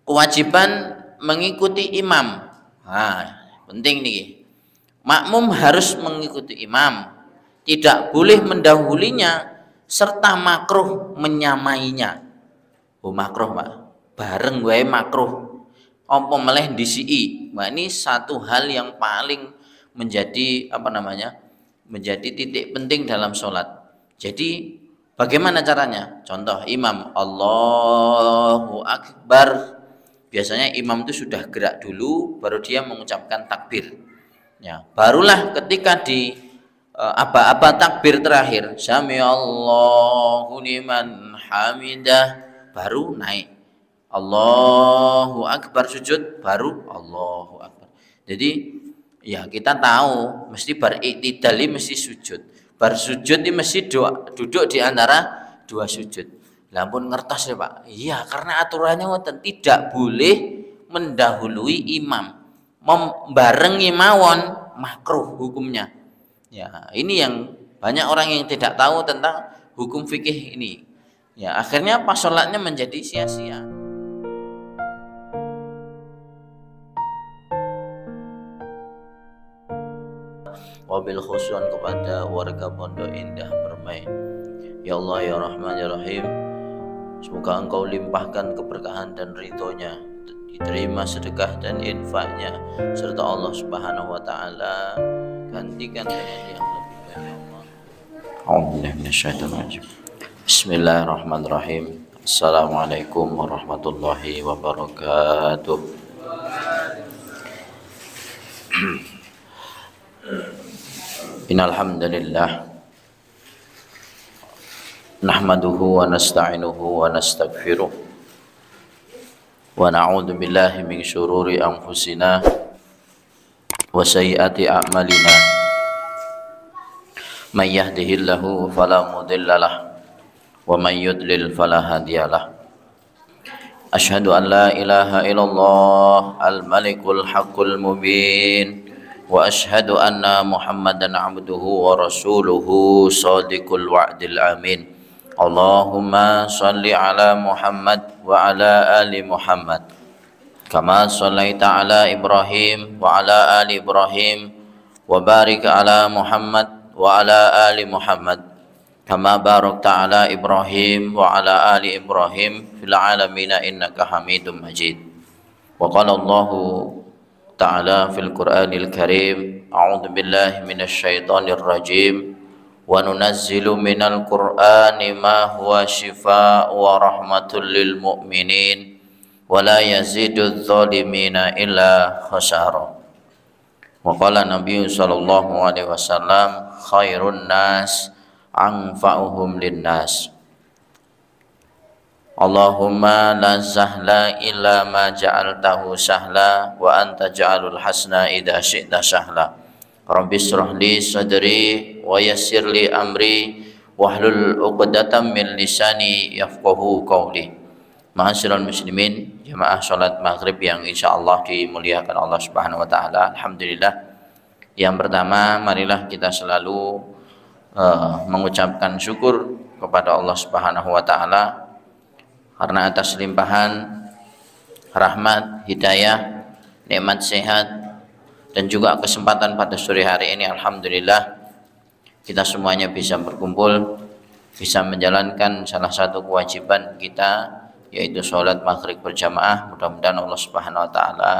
kewajiban mengikuti imam. Nah, penting nih. Makmum harus mengikuti imam, tidak boleh mendahulinya, serta makruh menyamainya. Oh makruh Pak, bareng wae makruh. Apa meleh disii. Nah, ini satu hal yang paling menjadi menjadi titik penting dalam sholat. Jadi bagaimana caranya? Contoh imam Allahu Akbar. Biasanya imam itu sudah gerak dulu, baru dia mengucapkan takbir. Ya, barulah ketika di aba-aba takbir terakhir, Sami Allahu liman hamidah, baru naik. Allahu Akbar sujud, baru Allahu Akbar. Jadi ya kita tahu mesti beriktidal mesti sujud. Bar sujud ini mesti duduk di antara dua sujud. Lah pun ngertos ya Pak. Iya, karena aturannya tidak boleh mendahului imam. Membarengi mawon makruh hukumnya. Ya, ini yang banyak orang yang tidak tahu tentang hukum fikih ini. Ya, akhirnya pas sholatnya menjadi sia-sia. Wabil khusuan kepada warga Pondok Indah Permai. Ya Allah ya Rahman ya Rahim, semoga Engkau limpahkan keberkahan dan ridhonya, diterima sedekah dan infaknya, serta Allah Subhanahu wa taala gantikan dengan yang lebih baik. Ya Allah. A'udzubillahi minasyaitonir rajim. Bismillahirrahmanirrahim. Assalamualaikum warahmatullahi wabarakatuh. Innal hamdalillah nahmaduhu wa nasta'inuhu wa nastaghfiruh wa na'udzu billahi min syururi anfusina wa sayyiati a'malina. May yahdihillahu fala mudhillalah wa may yudlil fala hadiyalah. Asyhadu an la ilaha illallah al-malikul haqqul mubin wa asyhadu anna Muhammadan abduhu wa rasuluhu shadiqul wa'dil amin. Allahumma shalli ala Muhammad wa ala ali Muhammad kama shallaita ala Ibrahim wa ala ali Ibrahim wa barik ala Muhammad wa ala ali Muhammad kama barakta ala Ibrahim wa ala ali Ibrahim fil alamin innaka Hamidum Majid. Wa qala Allahu ta'ala fil Qur'anil Karim, a'udzu billahi minasy syaithanir rajim, wa nunazzilu minal Qur'ani ma huwa shifaa'un wa rahmatul lil mu'minin wa la yazidudz zalimina illa khasara. Wa qala Nabi sallallahu alaihi wasallam, khairun nas anfa'uhum linnas. Allahumma la sahla illa ma ja'altahu sahla wa anta ja'alul hasna idza syi'ta sahla. Rabbi shrah li sadri wa yassir li amri wahlul 'uqdatam min lisani yafqahu qawli. Ma'asyiral muslimin, jamaah salat maghrib yang insyaallah dimuliakan Allah Subhanahu wa taala. Alhamdulillah. Yang pertama, marilah kita selalu mengucapkan syukur kepada Allah Subhanahu wa taala karena atas limpahan rahmat, hidayah, nikmat sehat dan juga kesempatan pada sore hari ini, alhamdulillah kita semuanya bisa berkumpul, bisa menjalankan salah satu kewajiban kita, yaitu sholat maghrib berjamaah. Mudah-mudahan Allah Subhanahu wa taala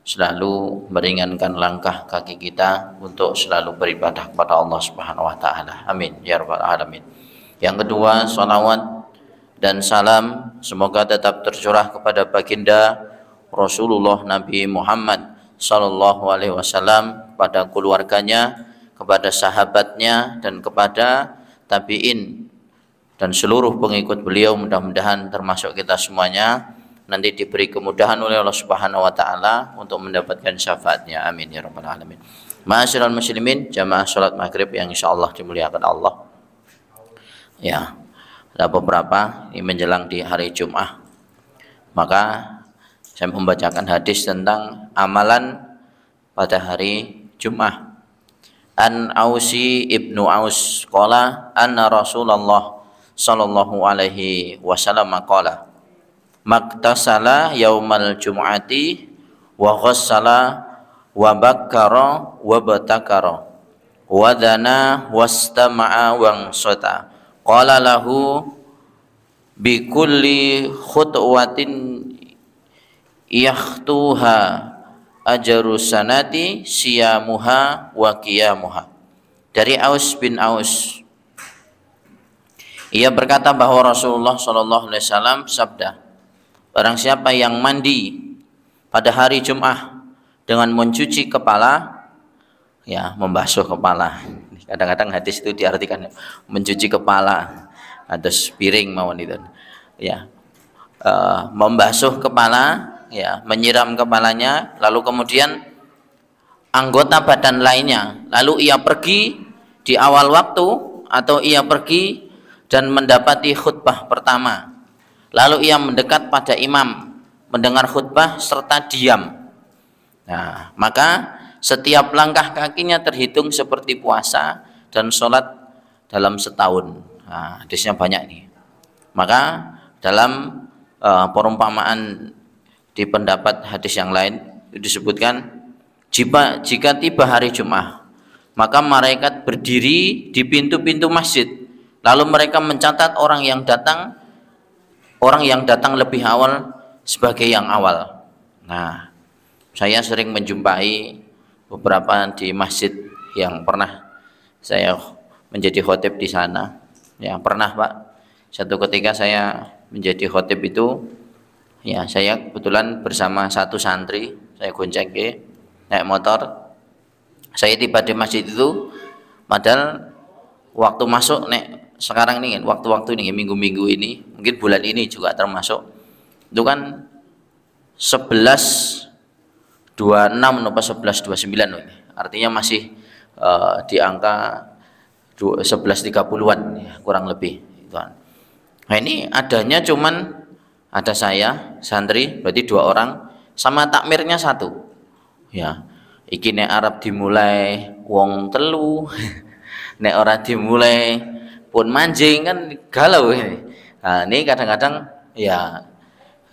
selalu meringankan langkah kaki kita untuk selalu beribadah kepada Allah Subhanahu wa taala. Amin ya rabbal alamin. Yang kedua, salawat dan salam semoga tetap tercurah kepada baginda Rasulullah Nabi Muhammad sallallahu alaihi wasallam, pada keluarganya, kepada sahabatnya dan kepada tabi'in dan seluruh pengikut beliau. Mudah-mudahan termasuk kita semuanya nanti diberi kemudahan oleh Allah Subhanahu wa taala untuk mendapatkan syafaatnya. Amin ya rabbal alamin. Ma'asyiral muslimin, jamaah salat maghrib yang insyaallah dimuliakan Allah. Ya, ada beberapa ini menjelang di hari Jumat, maka saya membacakan hadis tentang amalan pada hari Jumat. An Ausi ibnu Aus qala anna Rasulullah sallallahu alaihi wasallam qala maktasala yaumal jum'ati wa ghassala wa bakkara wa batakara wa dana wastama'a wangsata qala lahu bi kulli khutwatin yakhtuha ajru sanati siyamuha wa qiyamuha. Dari Aus bin Aus, ia berkata bahwa Rasulullah Shallallahu Alaihi Wasallam sabda, barang siapa yang mandi pada hari Jum'ah dengan mencuci kepala, ya membasuh kepala. Kadang-kadang hadis itu diartikan mencuci kepala atau piring mawon itu, ya membasuh kepala, ya menyiram kepalanya, lalu kemudian anggota badan lainnya, lalu ia pergi di awal waktu atau ia pergi dan mendapati khutbah pertama, lalu ia mendekat pada imam mendengar khutbah serta diam. Nah, maka setiap langkah kakinya terhitung seperti puasa dan sholat dalam setahun. Nah, hadisnya banyak nih. Maka dalam perumpamaan di pendapat hadis yang lain disebutkan, jika tiba hari Jumat, maka malaikat berdiri di pintu-pintu masjid, lalu mereka mencatat orang yang datang lebih awal sebagai yang awal. Nah, saya sering menjumpai beberapa di masjid yang pernah saya menjadi khotib di sana. Ya, pernah Pak. Satu ketika saya menjadi khotib itu, ya saya kebetulan bersama satu santri, saya gonceng naik motor. Saya tiba di masjid itu, padahal waktu masuk sekarang ini kan, waktu-waktu ini minggu-minggu ini, mungkin bulan ini juga termasuk, itu kan 11.26 atau 11.29 ini. Artinya masih di angka 11.30-an ya, kurang lebih itu kan. Nah, ini adanya cuman ada saya santri, berarti 2 orang, sama takmirnya 1. Ya, iki nek Arab dimulai wong telu nek ora dimulai pun manjing kan galau ini. Nah, ini kadang-kadang ya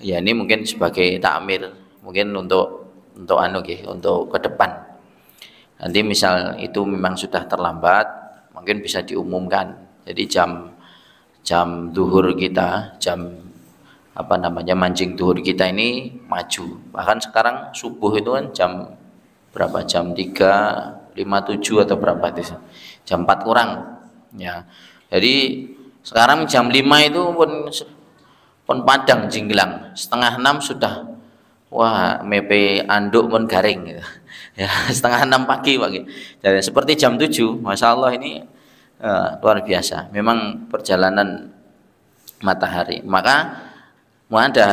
ini mungkin sebagai takmir, mungkin untuk untuk ke depan. Nanti misal itu memang sudah terlambat, mungkin bisa diumumkan. Jadi jam duhur kita, mancing duhur kita ini maju. Bahkan sekarang subuh itu kan jam berapa? Jam 3.57 atau berapa itu? Jam 4 kurang. Ya. Jadi sekarang jam 5 itu pun padang jinglang, 5:30 sudah mepe anduk pun garing gitu. Ya, 5:30 pagi Pak. Jadi seperti jam 7, Masya Allah ini luar biasa. Memang perjalanan matahari. Maka ada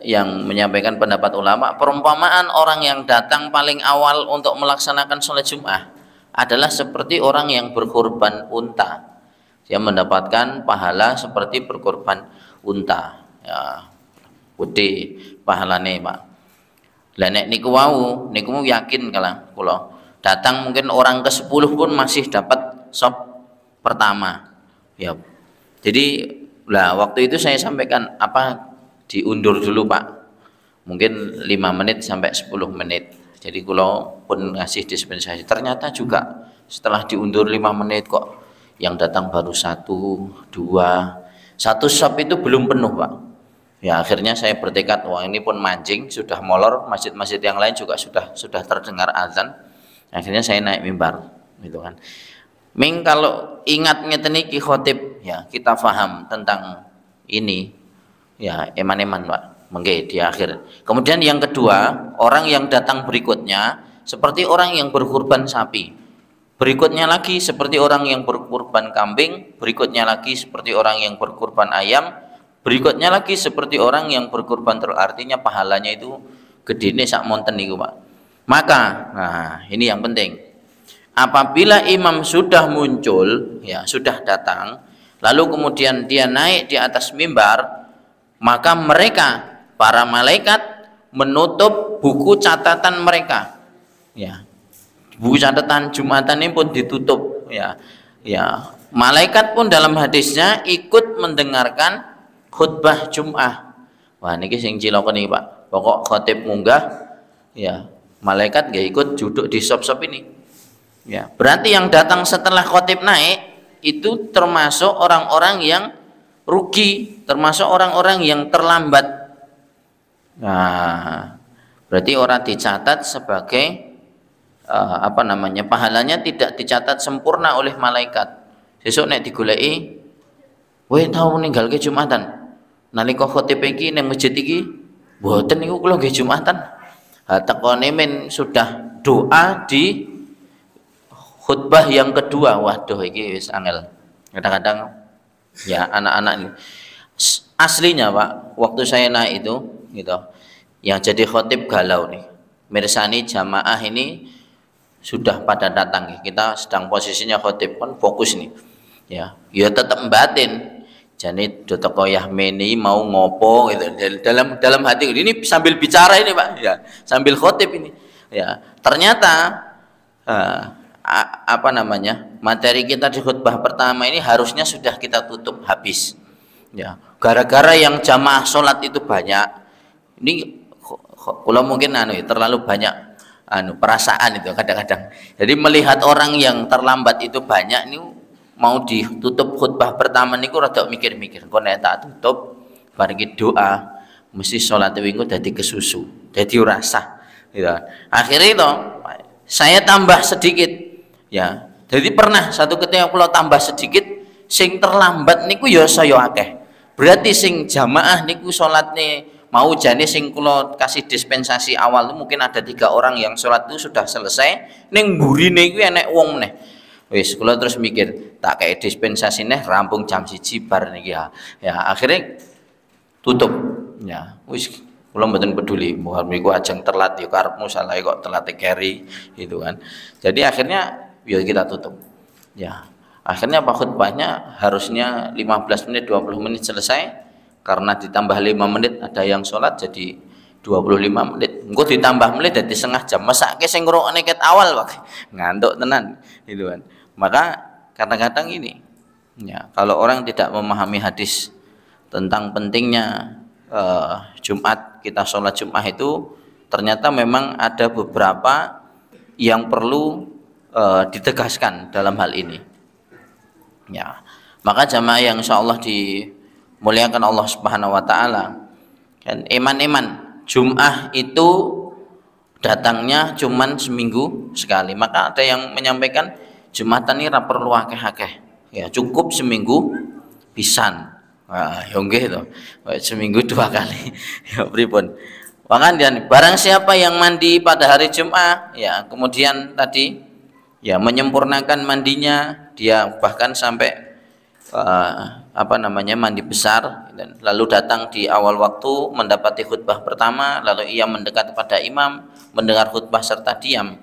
yang menyampaikan pendapat ulama, perumpamaan orang yang datang paling awal untuk melaksanakan sholat Jum'ah adalah seperti orang yang berkorban unta. Dia mendapatkan pahala seperti berkorban unta. Ya, gede pahalane Pak. Lah nek niku yakin kalau datang mungkin orang ke-10 pun masih dapat sop pertama. Ya. Jadi waktu itu saya sampaikan diundur dulu Pak. Mungkin 5 menit sampai 10 menit. Jadi kalau pun ngasih dispensasi, ternyata juga setelah diundur 5 menit kok yang datang baru 1, 2, 1 sop itu belum penuh Pak. Ya akhirnya saya bertekad, ini pun mancing, sudah molor, masjid-masjid yang lain juga sudah terdengar azan. Akhirnya saya naik mimbar, gitu kan. Kalau ingat ngeten iki khotib, ya kita paham tentang ini, ya eman-eman Pak, mengke di akhir. Kemudian yang kedua, orang yang datang berikutnya seperti orang yang berkurban sapi. Berikutnya lagi seperti orang yang berkurban kambing, berikutnya lagi seperti orang yang berkurban ayam, berikutnya lagi seperti orang yang berkurban telur. Artinya pahalanya itu gede nih sak monten niku Pak. Maka, ini yang penting. Apabila imam sudah muncul, ya sudah datang, lalu kemudian dia naik di atas mimbar, maka mereka para malaikat menutup buku catatan mereka. Ya. Buku catatan Jumatan ini pun ditutup, ya. Malaikat pun dalam hadisnya ikut mendengarkan khutbah Jum'ah. Wah niki sing cilaka niki Pak. Pokok khotib munggah ya malaikat nggak ikut duduk di sop-sop ini. Ya, berarti yang datang setelah khotib naik itu termasuk orang-orang yang rugi, termasuk orang-orang yang terlambat. Nah, berarti orang dicatat sebagai pahalanya tidak dicatat sempurna oleh malaikat. Sesuk nek digoleki, "Kowe tau meninggal ke Jumatan?" Nalika khotib iki ning masjid iki, "Mboten niku kula nggih Jumatan." Ha tekone men sudah doa di khutbah yang kedua. Waduh iki wis angel. Kadang-kadang ya anak-anak ini aslinya Pak, waktu saya naik itu gitu, yang jadi khotib galau nih. Mirsani jamaah ini sudah pada datang, kita sedang posisinya khotib kan fokus nih ya tetap batin jadi teko Yahmeni mau ngopo gitu dalam hati ini sambil bicara ini Pak ya sambil khotib ini ya ternyata materi kita di khutbah pertama ini harusnya sudah kita tutup habis ya gara-gara yang jamaah sholat itu banyak ini kalau mungkin terlalu banyak perasaan itu kadang-kadang. Jadi melihat orang yang terlambat itu banyak nih mau ditutup khutbah pertama niku rada mikir-mikir. Kok nek tak tutup bar iki doa mesti salat wingi dadi kesusu, dadi ora sah. Gitu. Akhirnya itu saya tambah sedikit ya. Jadi pernah satu ketika kula tambah sedikit sing terlambat niku ya saya akeh. Berarti sing jamaah niku salatne mau jane sing kula kasih dispensasi awal itu mungkin ada 3 orang yang sholat itu sudah selesai ning mburine kuwi enek wong meneh wis kula terus mikir tak kayak dispensasi neh rampung jam 1 bar niki ya akhirnya tutup ya wis kula mboten peduli niku ajeng telat ya karepmu salah kok telat carry gitu kan jadi akhirnya ya kita tutup ya akhirnya Pak khutbahnya harusnya 15 menit 20 menit selesai karena ditambah 5 menit ada yang sholat jadi 25 menit engko ditambah menit jadi setengah jam mesake sing ngrungokne ket awal Pak ngantuk tenan gitu kan maka kadang-kadang ini ya kalau orang tidak memahami hadis tentang pentingnya Jumat kita sholat Jumat itu ternyata memang ada beberapa yang perlu ditegaskan dalam hal ini ya maka jamaah yang insyaallah muliakan Allah Subhanahu wa taala. Dan iman-iman Jum'ah itu datangnya cuman seminggu sekali. Maka ada yang menyampaikan Jumatan ini ra perlu akeh-akeh. Ya, cukup seminggu pisan. Wah, ya nggih to. Seminggu 2 kali. Ya pripun. Makanya barang siapa yang mandi pada hari Jumat, ya kemudian tadi ya menyempurnakan mandinya, dia bahkan sampai mandi besar dan lalu datang di awal waktu mendapati khutbah pertama lalu ia mendekat kepada imam mendengar khutbah serta diam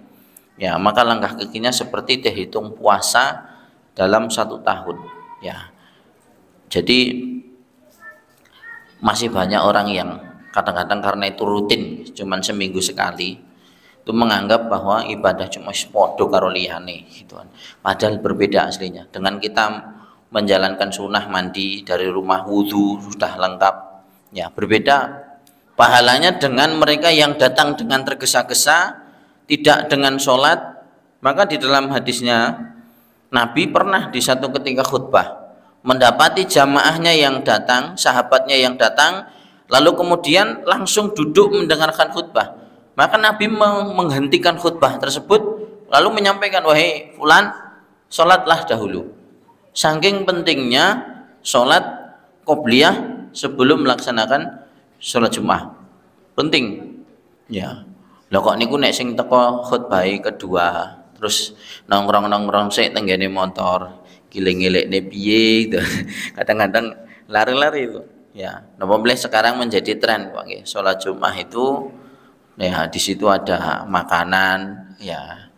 ya maka langkah kakinya seperti dihitung puasa dalam 1 tahun ya jadi masih banyak orang yang kadang-kadang karena itu rutin cuman seminggu sekali itu menganggap bahwa ibadah cuma podo karo liyane gitu kan padahal berbeda aslinya dengan kita menjalankan sunnah mandi dari rumah wudhu sudah lengkap ya berbeda pahalanya dengan mereka yang datang dengan tergesa-gesa tidak dengan sholat maka di dalam hadisnya Nabi pernah di satu ketika khutbah mendapati jamaahnya yang datang sahabatnya yang datang lalu kemudian langsung duduk mendengarkan khutbah maka Nabi menghentikan khutbah tersebut lalu menyampaikan wahai fulan sholatlah dahulu saking pentingnya sholat qobliyah sebelum melaksanakan sholat Jumat penting ya lah kok niku nek sing teko khutbah kedua terus nongkrong sik tenggene motor giling-gilekne piye gitu kadang-kadang lari-lari itu ya napa boleh sekarang menjadi tren Pak sholat Jumat itu ya di situ ada makanan ya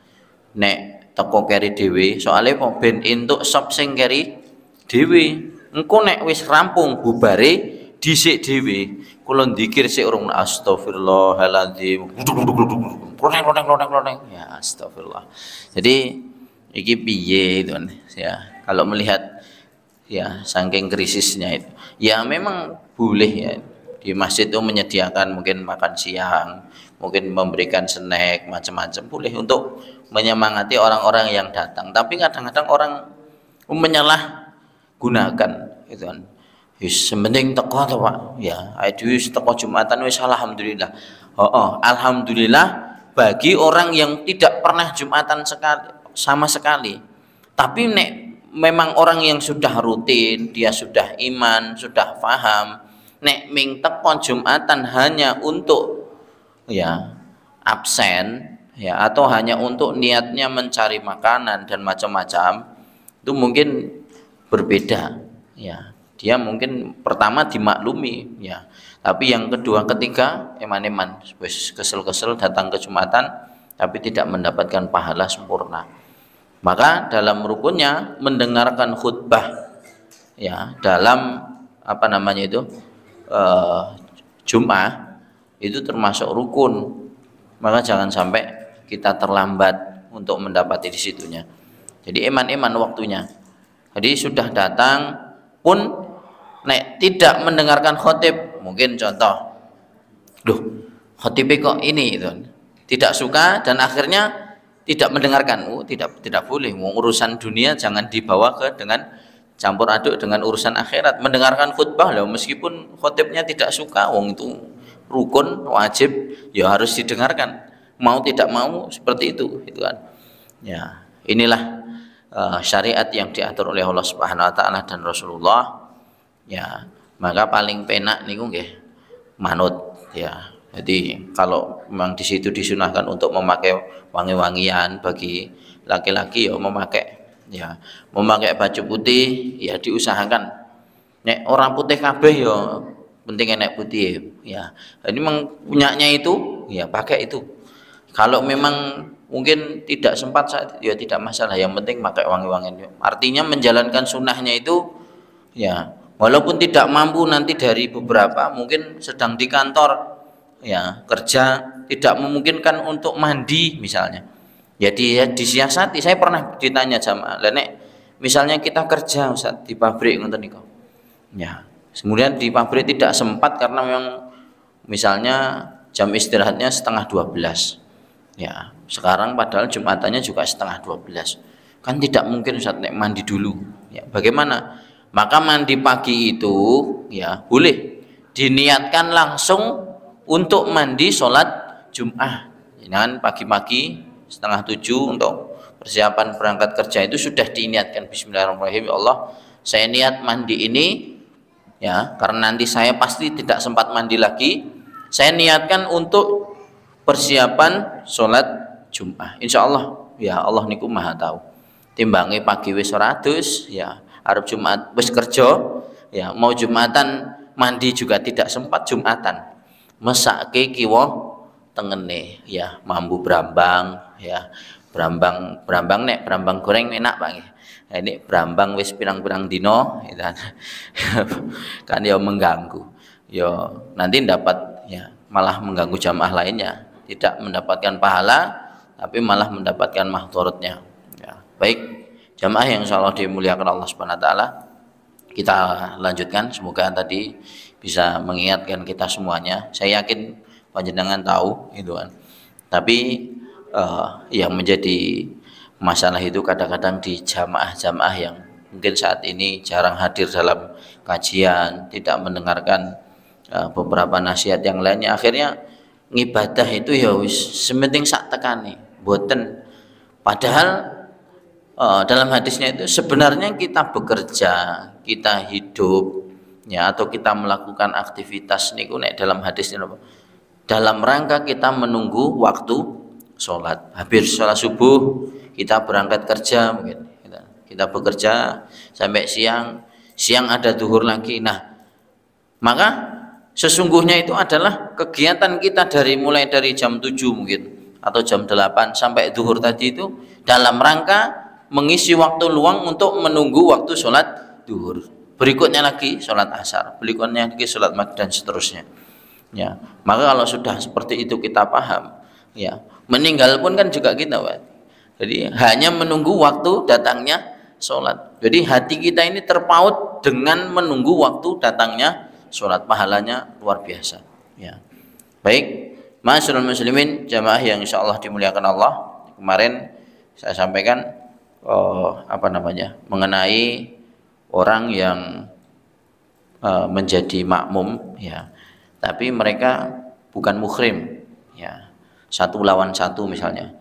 nek teko keri dhewe soalnya kok ben entuk sop sing keri dhewe engko nek wis rampung bubare dhisik dhewe kula dzikir sik urung astagfirullahaladzim kloneng ya astagfirullah jadi iki piye itu ya kalau melihat ya saking krisisnya itu ya memang boleh ya di masjid itu menyediakan mungkin makan siang, mungkin memberikan snack macam-macam, boleh untuk menyemangati orang-orang yang datang. Tapi kadang-kadang orang menyalahgunakan itu kan. Wis penting teko to Pak. Ya, ayo wis teko Jumatan wis alhamdulillah. Alhamdulillah bagi orang yang tidak pernah Jumatan sekali sama sekali. Tapi nek memang orang yang sudah rutin, dia sudah iman, sudah paham, nek ming teko Jumatan hanya untuk ya absen ya atau hanya untuk niatnya mencari makanan dan macam-macam, itu mungkin berbeda ya. Dia mungkin pertama dimaklumi ya, tapi yang kedua ketiga eman-eman wis kesel-kesel datang ke Jumatan tapi tidak mendapatkan pahala sempurna. Maka dalam rukunnya mendengarkan khutbah ya dalam apa namanya itu Jum'ah itu termasuk rukun. Maka jangan sampai kita terlambat untuk mendapati di situnya. Jadi eman-eman waktunya. Jadi sudah datang pun nek tidak mendengarkan khotib, mungkin contoh, khotibnya kok ini itu tidak suka dan akhirnya tidak mendengarkan. Tidak boleh. Urusan dunia jangan dibawa ke dengan campur aduk dengan urusan akhirat. Mendengarkan khutbah loh, meskipun khotibnya tidak suka, itu rukun wajib ya harus didengarkan. Mau tidak mau seperti itu kan. Ya, inilah syariat yang diatur oleh Allah Subhanahu wa taala dan Rasulullah. Ya, maka paling penak niku nggih manut ya. Jadi kalau memang di situ disunahkan untuk memakai wangi-wangian bagi laki-laki ya memakai baju putih ya diusahakan. Nek orang putih kabeh ya penting nek putih ya. Jadi memang punyanya itu ya pakai itu. Kalau memang mungkin tidak sempat saat ya tidak masalah, yang penting pakai wangi-wangian. Artinya menjalankan sunnahnya itu ya walaupun tidak mampu nanti dari beberapa mungkin sedang di kantor ya kerja tidak memungkinkan untuk mandi misalnya, jadi ya disiasati. Saya pernah ditanya jamaah, nek misalnya kita kerja Ustaz di pabrik ngoten niku ya, kemudian di pabrik tidak sempat karena memang misalnya jam istirahatnya 11:30 ya, sekarang padahal Jumatannya juga 11:30, kan tidak mungkin Ustaz nek mandi dulu ya, bagaimana? Maka mandi pagi itu ya boleh diniatkan langsung untuk mandi sholat Jum'ah. Jangan pagi-pagi 6:30 untuk persiapan berangkat kerja itu sudah diniatkan bismillahirrahmanirrahim, ya Allah saya niat mandi ini ya karena nanti saya pasti tidak sempat mandi lagi, saya niatkan untuk persiapan sholat Jum'ah. Insya Allah ya Allah niku maha tahu. Timbangi pagi wis 100 ya, arep Jumat wis kerja ya, mau Jumatan mandi juga tidak sempat Jumatan, mesake kiwa tengene ya, mambu brambang ya, brambang nek brambang goreng enak Pak nggih. Nah, ini brambang wis pirang-pirang dino gitu. Kan ya mengganggu ya, nanti dapat ya malah mengganggu jamaah lainnya, tidak mendapatkan pahala tapi malah mendapatkan mahdharatnya ya. Baik jamaah yang insyaallah dimuliakan Allah Subhanahu wa taala, kita lanjutkan. Semoga tadi bisa mengingatkan kita semuanya. Saya yakin panjenengan tahu itu kan. Tapi yang menjadi masalah itu kadang-kadang di jamaah-jamaah yang mungkin saat ini jarang hadir dalam kajian, tidak mendengarkan beberapa nasihat yang lainnya, akhirnya ngibadah itu ya wis sementing sak tekane boten. Padahal dalam hadisnya itu sebenarnya kita bekerja, kita hidup ya, atau kita melakukan aktivitas niku nek dalam hadisnya dalam rangka kita menunggu waktu sholat. Habis sholat subuh kita berangkat kerja, mungkin kita bekerja sampai siang ada zuhur lagi. Nah, maka sesungguhnya itu adalah kegiatan kita mulai dari jam 7 mungkin atau jam 8 sampai zuhur tadi itu dalam rangka mengisi waktu luang untuk menunggu waktu sholat zuhur. Berikutnya lagi sholat asar, berikutnya lagi sholat maghrib dan seterusnya. Ya, maka kalau sudah seperti itu kita paham, ya meninggal pun kan juga kita, Pak. Jadi hanya menunggu waktu datangnya sholat. Jadi hati kita ini terpaut dengan menunggu waktu datangnya sholat, pahalanya luar biasa. Ya. Baik, ma'asyiral muslimin, jamaah yang insyaallah dimuliakan Allah. Kemarin saya sampaikan mengenai orang yang menjadi makmum, ya, tapi mereka bukan muhrim, ya, 1 lawan 1 misalnya,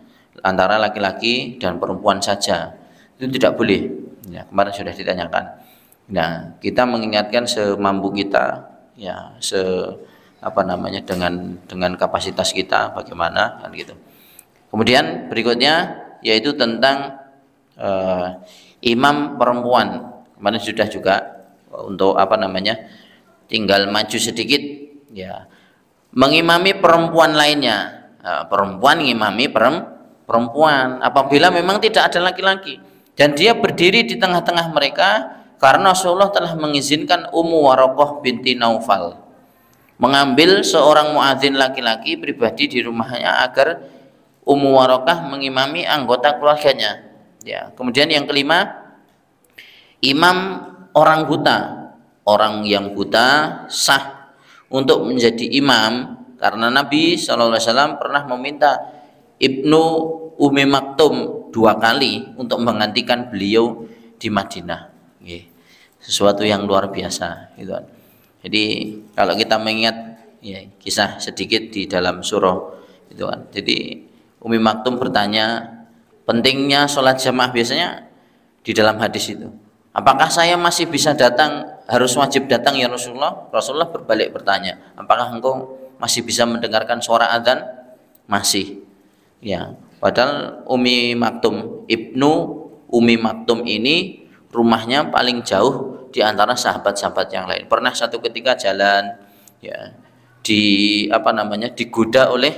antara laki-laki dan perempuan saja, itu tidak boleh. Ya, kemarin sudah ditanyakan. Nah, kita mengingatkan semampu kita, ya, dengan kapasitas kita bagaimana, kan gitu. Kemudian berikutnya yaitu tentang imam perempuan. Kemarin sudah juga untuk tinggal maju sedikit, ya, mengimami perempuan lainnya. Perempuan mengimami perempuan apabila memang tidak ada laki-laki dan dia berdiri di tengah-tengah mereka, karena Rasulullah telah mengizinkan Ummu Waraqah binti Naufal mengambil seorang muadzin laki-laki pribadi di rumahnya agar Ummu Waraqah mengimami anggota keluarganya. Ya, kemudian yang kelima, imam orang buta. Orang yang buta sah untuk menjadi imam karena Nabi SAW pernah meminta Ibnu Ummi Maktum 2 kali untuk menggantikan beliau di Madinah. Sesuatu yang luar biasa, gitu. Jadi kalau kita mengingat, ya, kisah sedikit di dalam surah itu kan. Jadi Ummi Maktum bertanya pentingnya sholat jamaah biasanya di dalam hadis itu. Apakah saya masih bisa datang, harus wajib datang ya Rasulullah? Rasulullah berbalik bertanya, apakah engkau masih bisa mendengarkan suara adzan? Masih. Ya, padahal Ummi Maktum, Ibnu Ummi Maktum ini rumahnya paling jauh di antara sahabat-sahabat yang lain. Pernah satu ketika jalan, ya, digoda oleh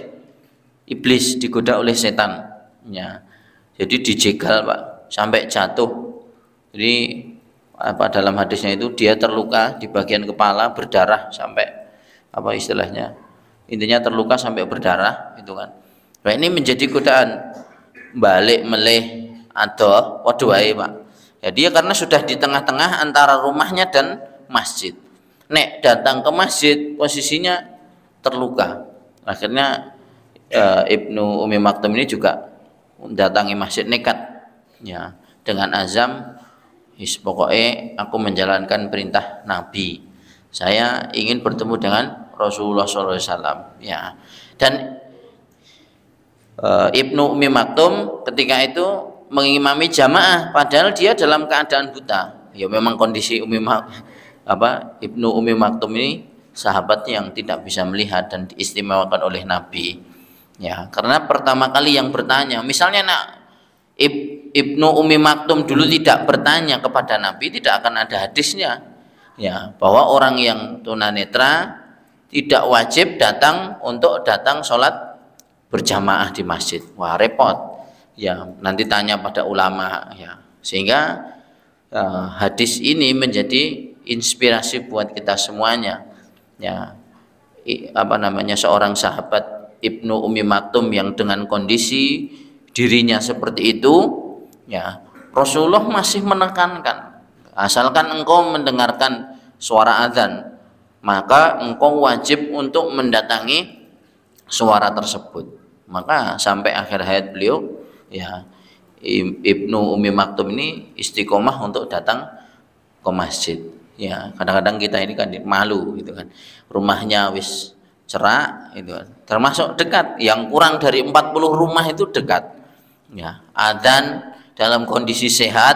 iblis, digoda oleh setan, ya. Jadi dijegal, Pak, sampai jatuh. Jadi dalam hadisnya itu dia terluka di bagian kepala, berdarah sampai intinya terluka sampai berdarah, itu kan. Nah, ini menjadi godaan balik meleh atau waduh wae, Pak. Ya, dia karena sudah di tengah-tengah antara rumahnya dan masjid. Nek datang ke masjid posisinya terluka. Akhirnya Ibnu Ummi Maktum ini juga datangi masjid nekat, ya, dengan azam, pokoknya aku menjalankan perintah Nabi. Saya ingin bertemu dengan Rasulullah SAW. Ya. Dan Ibnu Ummi Maktum ketika itu mengimami jamaah, padahal dia dalam keadaan buta. Ya, memang kondisi Ibnu Ummi Maktum ini sahabat yang tidak bisa melihat dan diistimewakan oleh Nabi. Ya, karena pertama kali yang bertanya, misalnya Ibnu Ummi Maktum dulu tidak bertanya kepada Nabi, tidak akan ada hadisnya, ya, bahwa orang yang tunanetra tidak wajib datang sholat berjamaah di masjid. Wah, repot, ya, nanti tanya pada ulama, ya. Sehingga hadis ini menjadi inspirasi buat kita semuanya, ya. Seorang sahabat Ibnu Ummi Maktum yang dengan kondisi dirinya seperti itu, ya, Rasulullah masih menekankan, asalkan engkau mendengarkan suara azan, maka engkau wajib untuk mendatangi suara tersebut. Maka sampai akhir hayat beliau, ya, Ibnu Ummi Maktum ini istiqomah untuk datang ke masjid. Ya, kadang-kadang kita ini kan malu, gitu kan, rumahnya wis cerak, itu kan, termasuk dekat, yang kurang dari 40 rumah itu dekat, ya, adzan dalam kondisi sehat,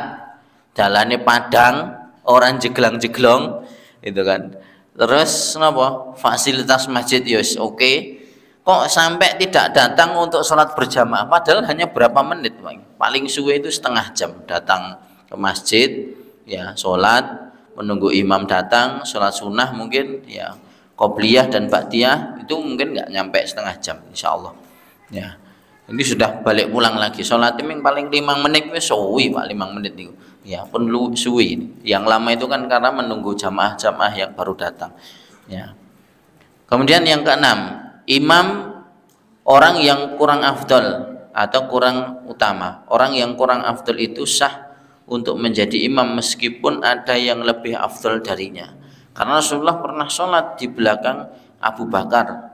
jalannya padang, orang jeglang-jeglong, itu kan, terus fasilitas masjid yos oke. Kok sampai tidak datang untuk sholat berjamaah, padahal hanya berapa menit, paling suwe itu setengah jam datang ke masjid, ya, sholat, menunggu imam datang, sholat sunnah mungkin, ya, qobliyah dan ba'diyah itu mungkin nggak nyampe setengah jam, insya Allah, ya. Ini sudah balik pulang lagi, sholat ini paling 5 menit, suwi, Pak, 5 menit itu, ya, pun suwi. Yang lama itu kan karena menunggu jamaah-jamaah yang baru datang, ya. Kemudian yang keenam, imam orang yang kurang afdol atau kurang utama. Orang yang kurang afdol itu sah untuk menjadi imam meskipun ada yang lebih afdol darinya. Karena Rasulullah pernah sholat di belakang Abu Bakar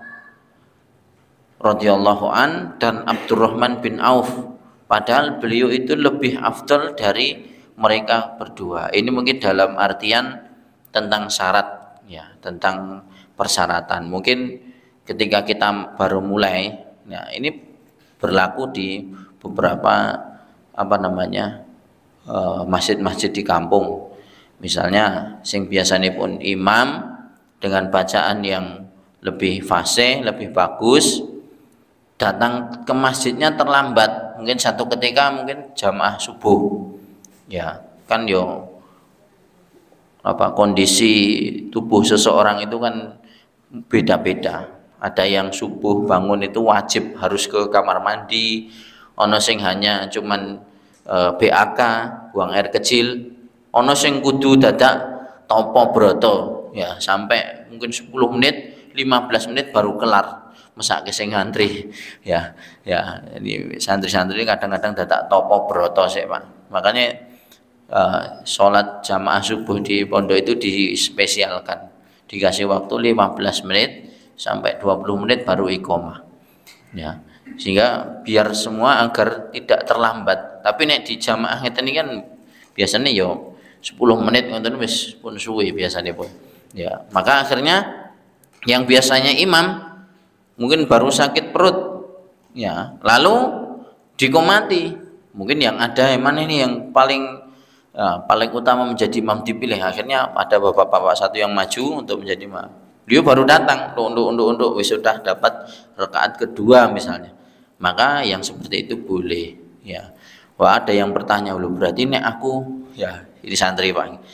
radhiyallahu an dan Abdurrahman bin Auf, padahal beliau itu lebih afdal dari mereka berdua. Ini mungkin dalam artian tentang syarat, ya, tentang persyaratan. Mungkin ketika kita baru mulai, ya, ini berlaku di beberapa masjid-masjid di kampung. Misalnya sing biasanya pun imam dengan bacaan yang lebih fasih, lebih bagus, datang ke masjidnya terlambat, mungkin satu ketika mungkin jamaah subuh, ya kan kondisi tubuh seseorang itu kan beda-beda. Ada yang subuh bangun itu wajib harus ke kamar mandi, ono sing hanya cuman BAK, buang air kecil, ono sing kudu dadak topo broto, ya sampai mungkin 10 menit 15 menit baru kelar mesake sing ngantri, ya ini santri-santri kadang-kadang dadak topo broto sih Pak. Makanya sholat jamaah subuh di pondok itu dispesialkan, dikasih waktu 15 menit sampai 20 menit baru iqomah, ya, sehingga biar semua agar tidak terlambat. Tapi nek di jamaah ngeten ini kan biasanya 10 menit ngoten wis pun suwe biasanya pun, ya. Maka akhirnya yang biasanya imam mungkin baru sakit perut, ya, lalu dikomati. Mungkin yang ada mana ini yang paling utama menjadi imam dipilih. Akhirnya ada bapak-bapak satu yang maju untuk menjadi imam. Dia baru datang untuk wis sudah dapat rakaat kedua misalnya. Maka yang seperti itu boleh, ya. Wah, ada yang bertanya, loh berarti nek aku, ya ini santri Pak,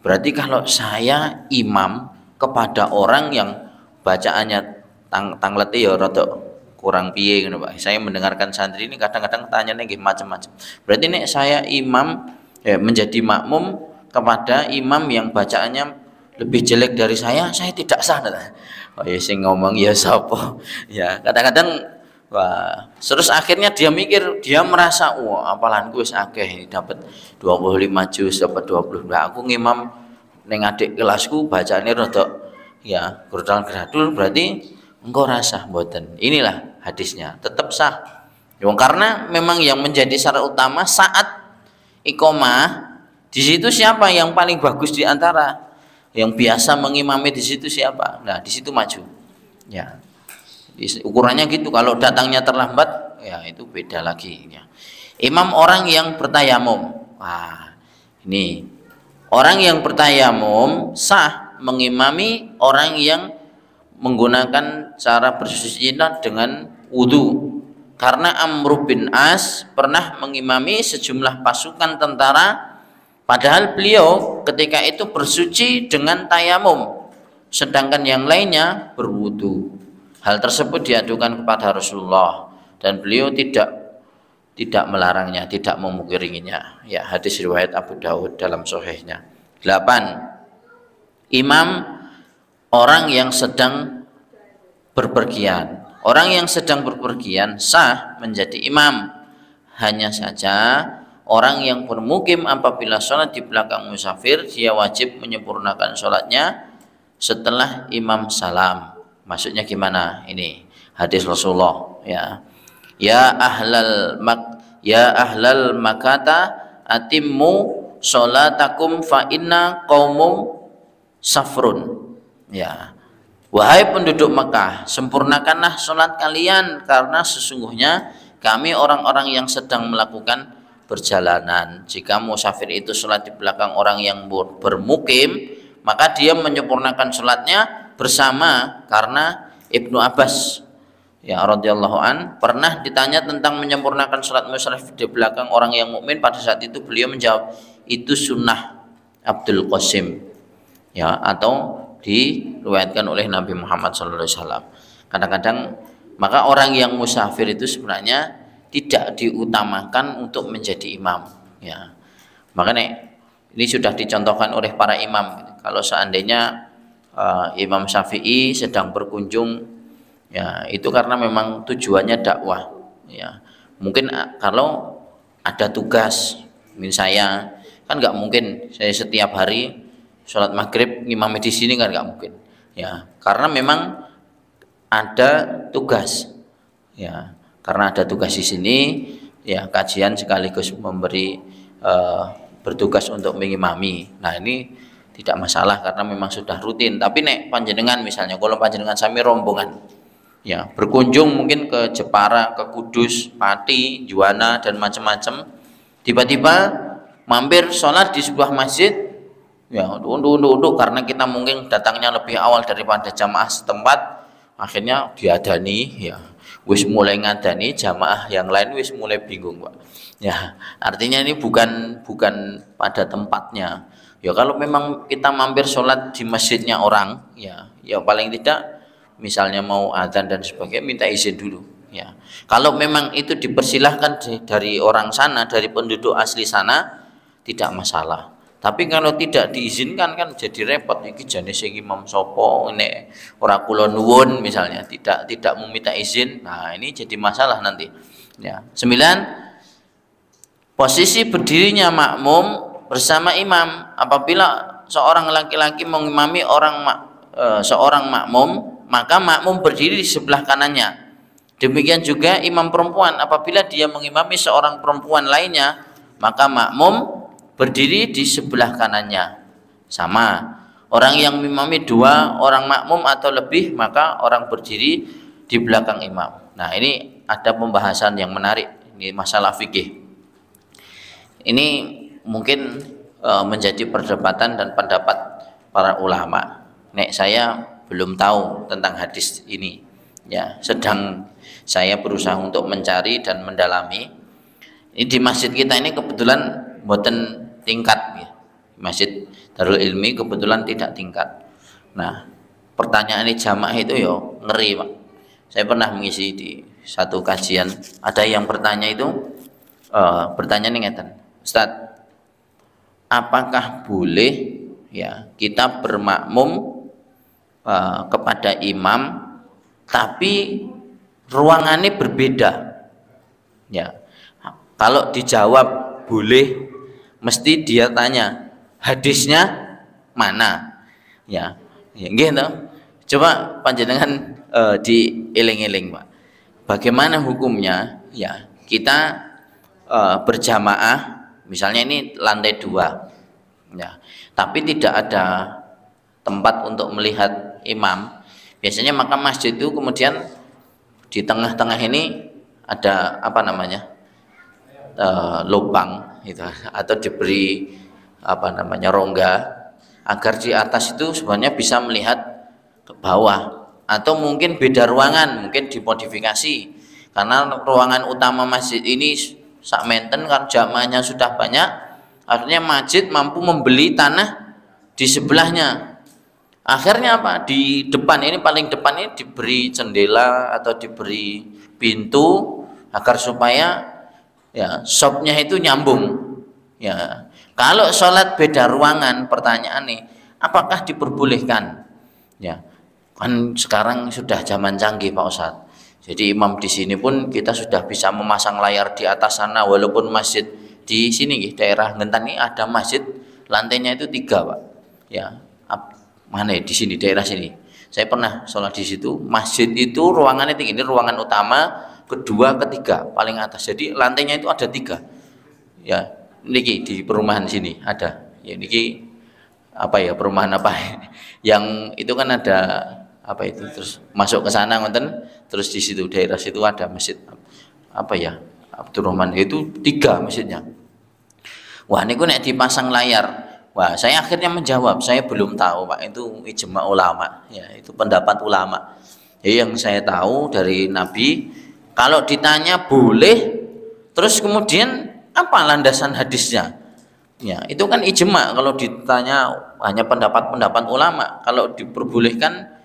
berarti kalau saya imam kepada orang yang bacaannya tangleti ya rada kurang piye ngono Pak. Saya mendengarkan santri ini kadang-kadang tanyanya nggih macam-macam. Berarti nek saya imam, ya, menjadi makmum kepada imam yang bacaannya lebih jelek dari saya tidak sah. Oh ya sing ngomong ya sapa. Ya, kadang-kadang wah, terus akhirnya dia mikir, dia merasa wah apalanku wis akeh, dapat 25 juz, dapat 20. Nah, aku ngimam ning adik kelasku bacane rada ya gradul, berarti engkau rasa mboten. Inilah hadisnya, tetap sah. Karena memang yang menjadi syarat utama saat iqomah, di situ siapa yang paling bagus di antara yang biasa mengimami di situ siapa? Nah, di situ maju. Ya. Ukurannya gitu. Kalau datangnya terlambat, ya itu beda lagi, ya. Imam orang yang bertayamum. Wah, ini orang yang bertayamum sah mengimami orang yang menggunakan cara bersuci dengan wudu. Karena Amr bin As pernah mengimami sejumlah pasukan tentara, padahal beliau ketika itu bersuci dengan tayamum, sedangkan yang lainnya berwudu. Hal tersebut diadukan kepada Rasulullah dan beliau tidak melarangnya, tidak memungkirinya. Ya, hadis riwayat Abu Dawud dalam sahihnya. 8. Imam orang yang sedang berpergian. Orang yang sedang berpergian sah menjadi imam. Hanya saja orang yang bermukim apabila sholat di belakang musafir, dia wajib menyempurnakan sholatnya setelah imam salam. Maksudnya gimana? Ini hadis Rasulullah, ya. Ya ahlal makata atimmu sholatakum fa inna qaumum safrun. Ya. Wahai penduduk Mekah, sempurnakanlah sholat kalian karena sesungguhnya kami orang-orang yang sedang melakukan perjalanan. Jika musafir itu sholat di belakang orang yang bermukim, maka dia menyempurnakan sholatnya bersama. Karena Ibnu Abbas, ya radhiyallahu an, pernah ditanya tentang menyempurnakan sholat musafir di belakang orang yang mukmin. Pada saat itu beliau menjawab, itu sunnah Abdul Qasim, ya, atau diriwayatkan oleh Nabi Muhammad SAW. Kadang-kadang maka orang yang musafir itu sebenarnya tidak diutamakan untuk menjadi imam, ya. Makanya ini sudah dicontohkan oleh para imam. Kalau seandainya Imam Syafi'i sedang berkunjung, ya itu karena memang tujuannya dakwah, ya. Mungkin kalau ada tugas, mungkin saya kan nggak mungkin saya setiap hari sholat maghrib ngimami di sini kan nggak mungkin. Ya, karena memang ada tugas. Ya, karena ada tugas di sini, ya kajian sekaligus memberi bertugas untuk mengimami. Nah ini tidak masalah karena memang sudah rutin. Tapi nek panjenengan misalnya, kalau panjenengan sami rombongan, ya berkunjung mungkin ke Jepara, ke Kudus, Pati, Juwana dan macam-macam, tiba-tiba mampir sholat di sebuah masjid, ya untuk karena kita mungkin datangnya lebih awal daripada jamaah setempat, akhirnya diadani, ya wis mulai ngadani, jamaah yang lain wis mulai bingung, Pak. Ya artinya ini bukan pada tempatnya. Ya kalau memang kita mampir sholat di masjidnya orang, ya paling tidak misalnya mau adzan dan sebagainya minta izin dulu. Ya kalau memang itu dipersilahkan dari orang sana, dari penduduk asli sana, tidak masalah. Tapi kalau tidak diizinkan kan jadi repot. Iki jane sing imam sopo nek ora kula nuwun misalnya tidak meminta izin. Nah, ini jadi masalah nanti. Ya. 9, posisi berdirinya makmum bersama imam apabila seorang laki-laki mengimami seorang makmum, maka makmum berdiri di sebelah kanannya. Demikian juga imam perempuan apabila dia mengimami seorang perempuan lainnya, maka makmum berdiri di sebelah kanannya. Sama, orang yang mengimami 2 orang makmum atau lebih, maka orang berdiri di belakang imam. Nah ini ada pembahasan yang menarik, ini masalah fikih. Ini mungkin menjadi perdebatan dan pendapat para ulama. Nek saya belum tahu tentang hadis ini, ya sedang saya berusaha untuk mencari dan mendalami. Ini di masjid kita ini kebetulan boten tingkat, ya. Masjid Darul Ilmi kebetulan tidak tingkat. Nah pertanyaan ini jamaah itu yo ngeri, Pak. Saya pernah mengisi di satu kajian, ada yang bertanya itu bertanya nih ngeten, Ustadz, apakah boleh ya kita bermakmum kepada imam tapi ruangannya berbeda? Ya, kalau dijawab boleh, mesti dia tanya hadisnya mana, ya gitu. Coba panjenengan dieling-eling, Pak, bagaimana hukumnya ya kita berjamaah, misalnya ini lantai 2, ya tapi tidak ada tempat untuk melihat imam. Biasanya maka masjid itu kemudian di tengah-tengah ini ada apa namanya lubang itu, atau diberi apa namanya rongga agar di atas itu sebenarnya bisa melihat ke bawah, atau mungkin beda ruangan, mungkin dimodifikasi karena ruangan utama masjid ini sak menten kan jamaahnya sudah banyak, akhirnya masjid mampu membeli tanah di sebelahnya. Akhirnya apa, di depan ini, paling depan ini diberi jendela atau diberi pintu agar supaya ya shopnya itu nyambung. Ya kalau sholat beda ruangan, pertanyaan nih, apakah diperbolehkan? Ya kan sekarang sudah zaman canggih, Pak Ustadz. Jadi imam di sini pun kita sudah bisa memasang layar di atas sana, walaupun masjid di sini daerah Ngentan ini ada masjid lantainya itu 3, Pak. Ya mana ya, di sini daerah sini. Saya pernah sholat di situ. Masjid itu ruangannya tinggi, ini ruangan utama, kedua, ketiga, paling atas. Jadi lantainya itu ada 3. Ya, niki di perumahan sini ada. Ya niki apa ya, perumahan apa? Yang itu kan ada apa itu, terus masuk ke sana ngonten, terus di situ daerah situ ada masjid apa ya, Abdurrahman, itu 3 masjidnya. Wah niku nek dipasang layar, wah saya akhirnya menjawab, saya belum tahu, Pak, itu ijma ulama, ya itu pendapat ulama. Jadi yang saya tahu dari Nabi, kalau ditanya boleh, terus kemudian apa landasan hadisnya? Ya itu kan ijma. Kalau ditanya hanya pendapat-pendapat ulama, kalau diperbolehkan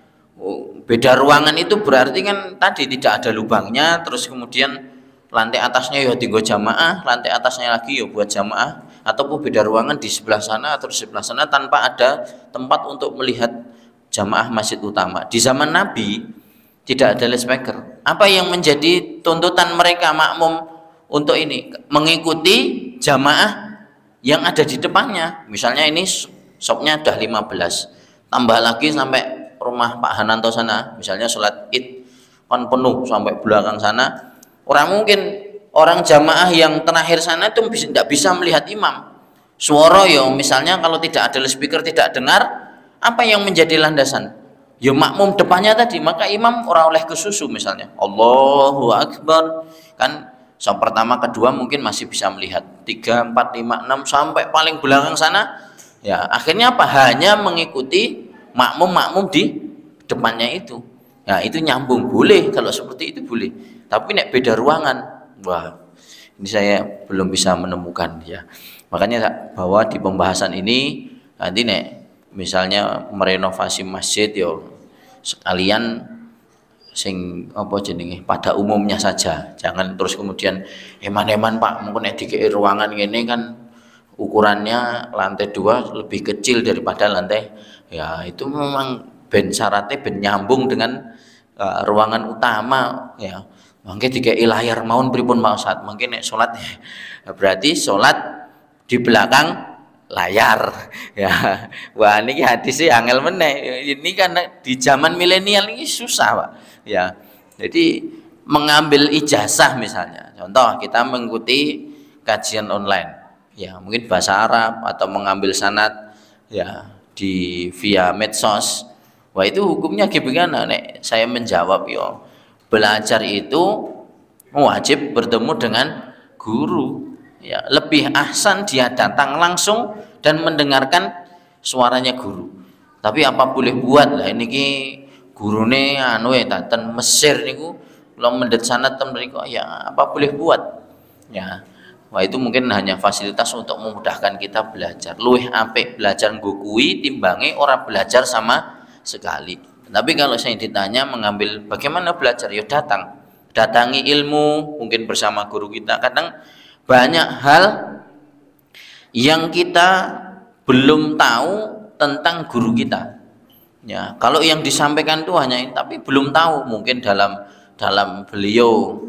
beda ruangan itu berarti kan tadi tidak ada lubangnya, terus kemudian lantai atasnya ya tinggal jamaah, lantai atasnya lagi ya buat jamaah, ataupun beda ruangan di sebelah sana atau di sebelah sana tanpa ada tempat untuk melihat jamaah masjid utama. Di zaman Nabi tidak ada loudspeaker. Apa yang menjadi tuntutan mereka makmum untuk ini? Mengikuti jamaah yang ada di depannya. Misalnya ini Shopnya udah 15, tambah lagi sampai rumah Pak Hananto sana, misalnya sholat id kan penuh sampai belakang sana, orang mungkin orang jamaah yang terakhir sana itu tidak bisa melihat imam. Suara yo misalnya kalau tidak ada speaker tidak dengar, apa yang menjadi landasan? Yo makmum depannya tadi, maka imam orang oleh kesusu misalnya. Allahu Akbar kan, pertama kedua mungkin masih bisa melihat, 3, 4, 5, 6 sampai paling belakang sana, ya akhirnya apa? Hanya mengikuti makmum di depannya itu. Nah itu nyambung, boleh kalau seperti itu boleh. Tapi nek beda ruangan, wah ini saya belum bisa menemukan ya. Makanya bahwa di pembahasan ini nanti nek misalnya merenovasi masjid yo sekalian sing apa jenenge pada umumnya saja, jangan terus kemudian eman-eman Pak mungkin nek dikei ruangan ini kan ukurannya lantai 2 lebih kecil daripada lantai, ya itu memang ben syaratnya ben nyambung dengan ruangan utama ya. Mungkin dikei layar maun pripun Pak Ustaz, mungkin nek salat berarti salat di belakang layar ya. Wah ini hadisnya angel meneh, ini kan di zaman milenial ini susah Pak ya. Jadi mengambil ijazah misalnya, contoh kita mengikuti kajian online ya, mungkin bahasa Arab atau mengambil sanad ya di via medsos. Wah itu hukumnya gimana? Nek saya menjawab yo, belajar itu wajib bertemu dengan guru ya, lebih ahsan dia datang langsung dan mendengarkan suaranya guru. Tapi apa boleh buat lah ini ki gurune anu ya ten Mesir niku kula mendet sanad ten mriku ya, apa boleh buat ya. Wah itu mungkin hanya fasilitas untuk memudahkan kita belajar. Luwih apik belajar nggo kuwi timbange ora belajar sama sekali. Tapi kalau saya ditanya mengambil bagaimana belajar, ya datangi ilmu mungkin bersama guru kita. Kadang banyak hal yang kita belum tahu tentang guru kita ya, kalau yang disampaikan itu hanya ini, tapi belum tahu mungkin dalam beliau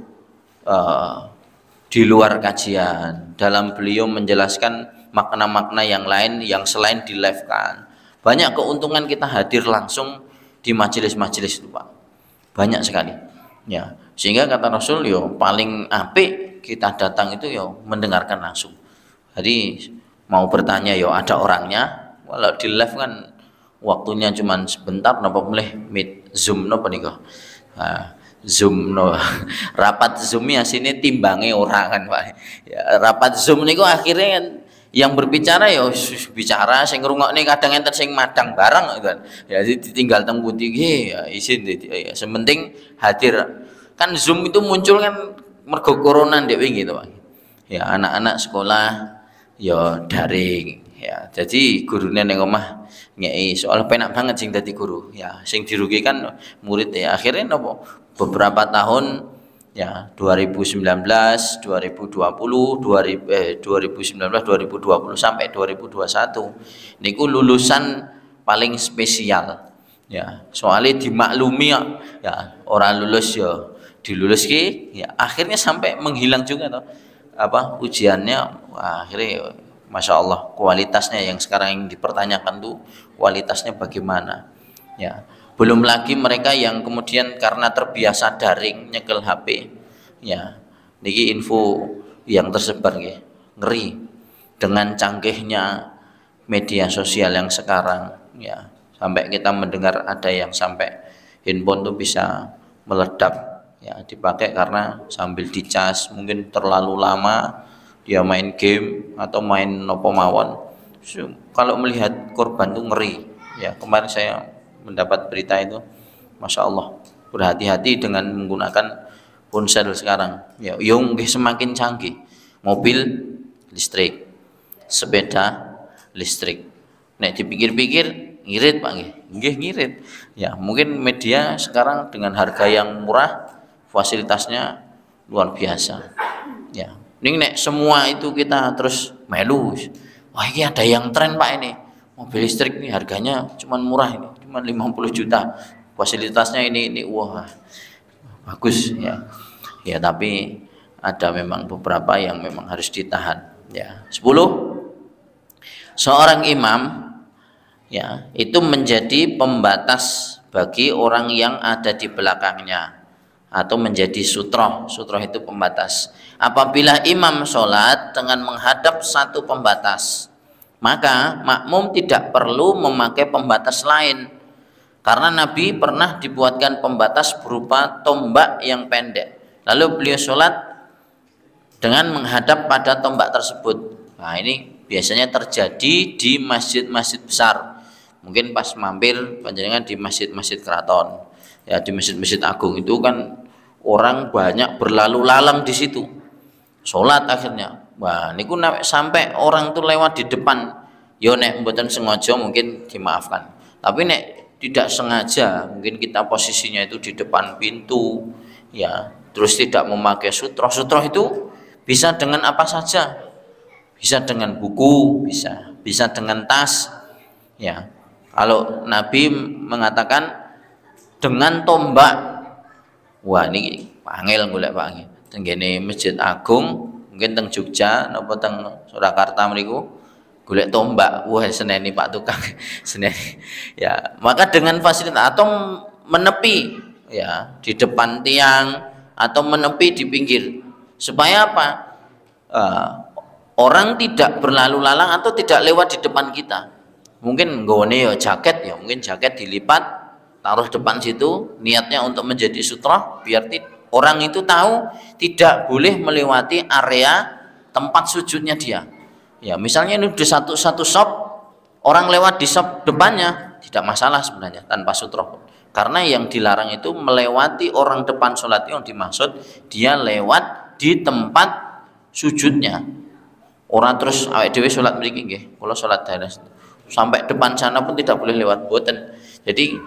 di luar kajian, dalam beliau menjelaskan makna-makna yang lain yang selain di live kan. Banyak keuntungan kita hadir langsung di majelis-majelis itu Pak, banyak sekali ya. Sehingga kata Rasul yo paling apik kita datang itu yo mendengarkan langsung. Jadi mau bertanya yo ada orangnya, walau di live kan waktunya cuma sebentar, napa boleh meet zoom napa nika zoom no rapat zoom ya sini timbangi orang kan Pak ya, rapat zoom niku akhirnya kan yang berbicara ya bicara, sing ngrungokne kadang enten sing madang bareng kan ya, ditinggal teng pundi ya isin ya, sementing hadir kan. Zoom itu muncul kan mergo corona ndek wingi to Pak ya, anak-anak sekolah ya daring ya, jadi gurune ning omah ngei soal penak banget sing dadi guru ya, sing dirugikan murid ya. Akhirnya nopo beberapa tahun ya 2019, 2020, 2019, 2020 sampai 2021 niku lulusan paling spesial ya, soalnya dimaklumi ya orang lulus ya diluluski ya, akhirnya sampai menghilang juga toh apa ujiannya. Wah, akhirnya Masya Allah kualitasnya yang sekarang yang dipertanyakan tuh kualitasnya bagaimana ya. Belum lagi mereka yang kemudian karena terbiasa daring nyekel HP ya, niki info yang tersebar ya, ngeri dengan canggihnya media sosial yang sekarang ya, sampai kita mendengar ada yang sampai handphone tuh bisa meledak ya, dipakai karena sambil dicas mungkin terlalu lama dia main game atau main nopo mawon. Kalau melihat korban tuh ngeri ya. Kemarin saya mendapat berita itu, Masya Allah, berhati-hati dengan menggunakan ponsel sekarang ya, yang semakin canggih, mobil listrik, sepeda listrik. Nek dipikir-pikir ngirit Pak nggih ngirit ya. Mungkin media sekarang dengan harga yang murah, fasilitasnya luar biasa ya. Ning nek semua itu kita terus melu, wah ini ada yang tren Pak, ini mobil listrik nih harganya cuman murah, ini cuma 50 juta, fasilitasnya ini wah bagus ya. Ya tapi ada memang beberapa yang memang harus ditahan ya. 10, seorang imam ya, itu menjadi pembatas bagi orang yang ada di belakangnya, atau menjadi sutroh. Sutroh itu pembatas. Apabila imam sholat dengan menghadap satu pembatas, maka makmum tidak perlu memakai pembatas lain, karena Nabi pernah dibuatkan pembatas berupa tombak yang pendek, lalu beliau sholat dengan menghadap pada tombak tersebut. Nah, ini biasanya terjadi di masjid-masjid besar. Mungkin pas mampir panjenengan di masjid-masjid keraton, ya, di masjid-masjid agung itu kan orang banyak berlalu lalang di situ sholat akhirnya. Wah, niku sampai orang tuh lewat di depan. Yo nek mboten sengaja mungkin dimaafkan. Tapi nek tidak sengaja, mungkin kita posisinya itu di depan pintu, ya, terus tidak memakai sutroh. Sutroh itu bisa dengan apa saja. Bisa dengan buku, bisa dengan tas. Ya. Kalau Nabi mengatakan dengan tombak, wah ini pangil golek Pak nggih. Tenggene Masjid Agung, mungkin teng Jogja napa teng Surakarta mriku golek tombak, wah seneni Pak tukang seneni. Ya, maka dengan fasilitas atau menepi, ya, di depan tiang atau menepi di pinggir, supaya apa? Orang tidak berlalu lalang atau tidak lewat di depan kita. Mungkin nggone ya jaket, ya mungkin jaket dilipat taruh depan situ, niatnya untuk menjadi sutroh biar orang itu tahu tidak boleh melewati area tempat sujudnya dia. Ya, misalnya ini di satu shop, orang lewat di shop depannya tidak masalah sebenarnya tanpa sutroh. Karena yang dilarang itu melewati orang depan sholat, yang dimaksud dia lewat di tempat sujudnya. Orang terus awake dhewe sholat mriki nggih, kula sholat daerah sampai depan sana pun tidak boleh lewat, boten. Jadi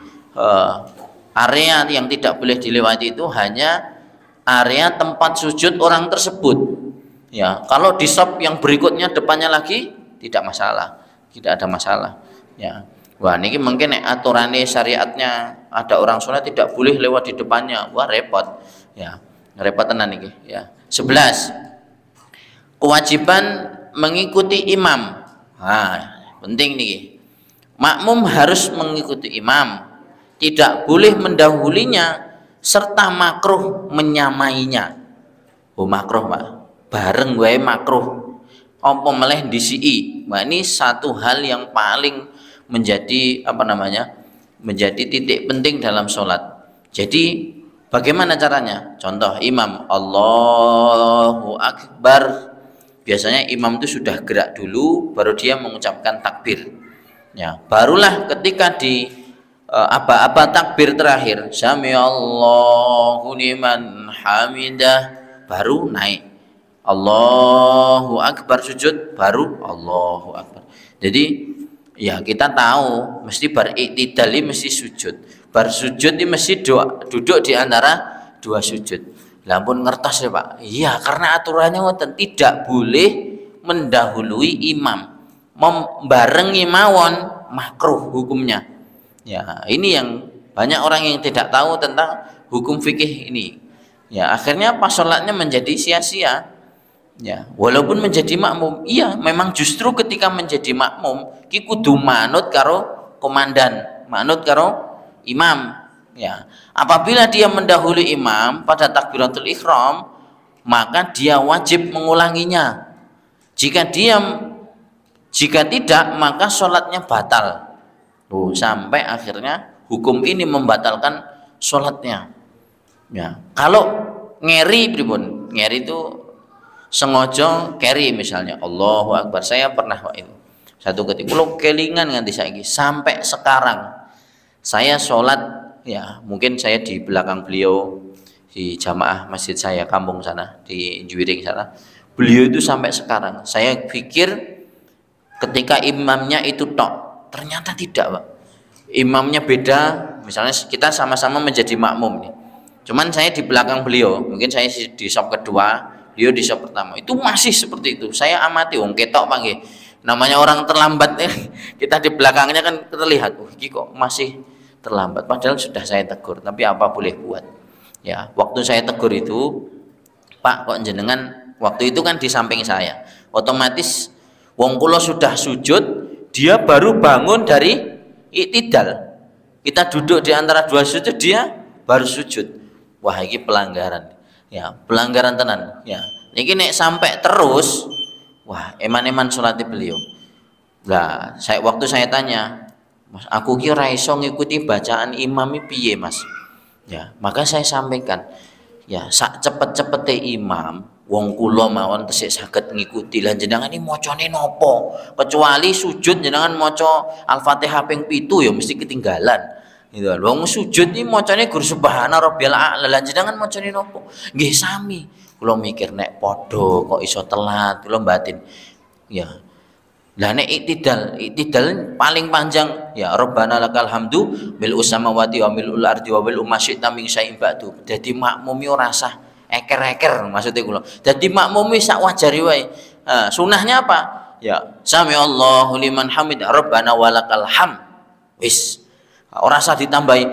area yang tidak boleh dilewati itu hanya area tempat sujud orang tersebut. Ya, kalau di shop yang berikutnya depannya lagi tidak masalah, tidak ada masalah. Ya, wah niki mungkin aturannya syariatnya ada orang sholat tidak boleh lewat di depannya, wah repot. Ya, repot tenan niki. Ya, 11. Kewajiban mengikuti imam. Nah, penting nih. Makmum harus mengikuti imam, tidak boleh mendahulinya, serta makruh menyamainya. Oh makruh Pak, bareng wae makruh. Apa meleh disii. Nah, ini satu hal yang paling menjadi menjadi titik penting dalam sholat. Jadi bagaimana caranya? Contoh imam Allahu Akbar. Biasanya imam itu sudah gerak dulu, baru dia mengucapkan takbir. Ya, barulah ketika di aba-aba takbir terakhir, Sami Allahu liman hamidah, baru naik. Allahu Akbar sujud, baru Allahu Akbar. Jadi ya kita tahu mesti beriktidal mesti sujud. Bar sujud ini mesti duduk di antara dua sujud. Lampun ngertos ya Pak. Iya, karena aturannya ngoten, tidak boleh mendahului imam. Membarengi mawon makruh hukumnya. Ya, ini yang banyak orang yang tidak tahu tentang hukum fikih ini. Ya, akhirnya pas sholatnya menjadi sia-sia. Ya, walaupun menjadi makmum, iya memang justru ketika menjadi makmum ki kudu manut karo komandan, manut karo imam. Ya, apabila dia mendahului imam pada takbiratul ihram, maka dia wajib mengulanginya. Jika tidak, maka sholatnya batal. Sampai akhirnya hukum ini membatalkan sholatnya. Ya, kalau ngeri pripun? Ngeri itu sengaja keri misalnya Allahu Akbar. Saya pernah itu satu ketika kalau kelingan nganti saiki sampai sekarang saya sholat, ya mungkin saya di belakang beliau di jamaah masjid saya kampung sana di Juwiring sana, beliau itu sampai sekarang saya pikir ketika imamnya itu tok, ternyata tidak Pak, imamnya beda. Misalnya kita sama-sama menjadi makmum nih, cuman saya di belakang beliau, mungkin saya di shop kedua, beliau di shop pertama, itu masih seperti itu. Saya amati wong ketok Pak nggih, namanya orang terlambat kita di belakangnya kan terlihat, ini kok masih terlambat, padahal sudah saya tegur, tapi apa boleh buat. Ya, waktu saya tegur itu, Pak kok jenengan, waktu itu kan di samping saya, otomatis wong kula sudah sujud, dia baru bangun dari iktidal. Kita duduk di antara dua sujud, dia baru sujud. Wah, ini pelanggaran. Ya, pelanggaran tenan. Ya, ini nek sampai terus, wah, eman-eman sholat beliau. Lah, waktu saya tanya, Mas, aku kira iso ngikuti bacaan imam piye, Mas? Ya, maka saya sampaikan, ya, sak cepet-cepete imam, wong kula mawon tesih saged ngikuti. Lah jenengan iki macane napa? Kecuali sujud jenengan maca Al-Fatihah ping 7 ya mesti ketinggalan. Gitu. Wong sujud iki macane gur subhana rabbiyal a'la. Lah jenengan macane napa? Nggih sami. Kula mikir nek padha kok iso telat, kula batin. Ya. Lah nek iktidal paling panjang ya Rabbana lakal hamdu bil samawati wa bil ardi wa bil masyi'ta min syai'in ba'du. Dadi makmumi ora sah eker-eker maksudnya kula. Dadi makmumi sak wajari wae. Sunahnya apa? Ya sami Allahu liman hamid Rabbana walakal ham. Wis. Ora sah ditambahi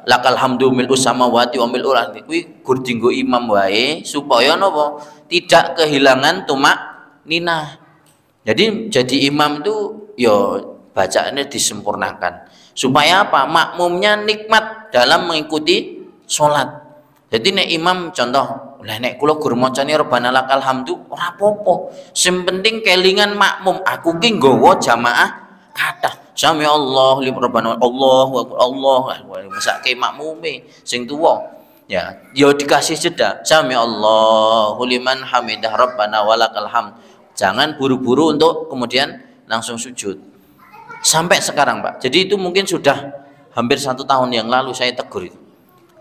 lakal hamdu mil samawati wa mil ardi. Kuwi gur dinggo imam wae supaya napa? Tidak kehilangan tumak ninah. Jadi imam itu yo bacaannya disempurnakan supaya apa? Makmumnya nikmat dalam mengikuti sholat. Jadi nek imam contoh, lah nek kula gur macane Rabbana lakal hamdu ora apa-apa. Sing penting kelingan makmum. Aku ki nggawa jamaah kathah. Sami Allah liman Rabbana Allahu akbar Allah. Mesake makmume sing tuwa. Ya, yo dikasih jeda. Sami Allahu liman hamidah Rabbana walakal hamd. Jangan buru-buru untuk kemudian langsung sujud. Sampai sekarang, Pak. Jadi itu mungkin sudah hampir 1 tahun yang lalu saya tegur itu.